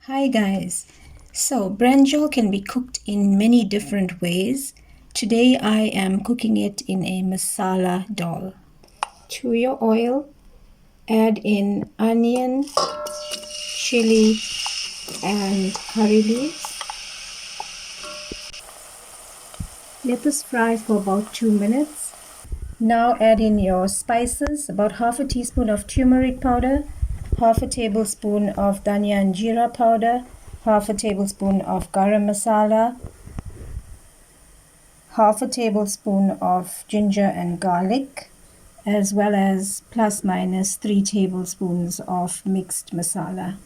Hi guys. So brinjal can be cooked in many different ways. Today I am cooking it in a masala dhal. To your oil, add in onion, chili and curry leaves. Let this fry for about 2 minutes. Now add in your spices, about half a teaspoon of turmeric powder, half a tablespoon of Dhania and Jeera powder, half a tablespoon of Garam Masala, half a tablespoon of ginger and garlic, as well as plus minus 3 tablespoons of mixed masala.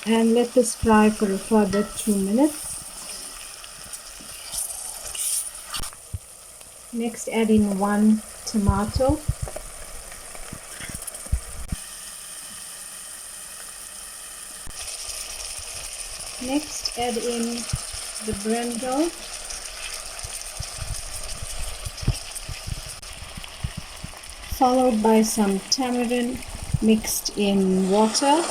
And let this fry for a further 2 minutes. Next add in 1 tomato. Next add in the brinjal. Followed by some tamarind mixed in water.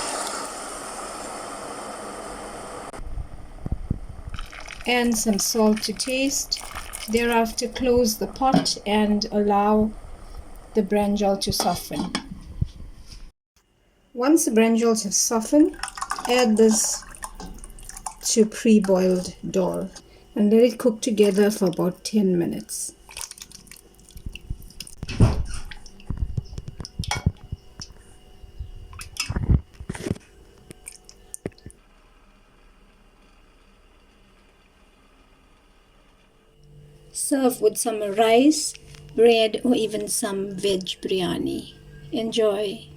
And some salt to taste. Thereafter close the pot and allow the brinjal to soften. Once the brinjals have softened, add this to pre-boiled dhal and let it cook together for about 10 minutes. Serve with some rice, bread, or even some veg biryani. Enjoy!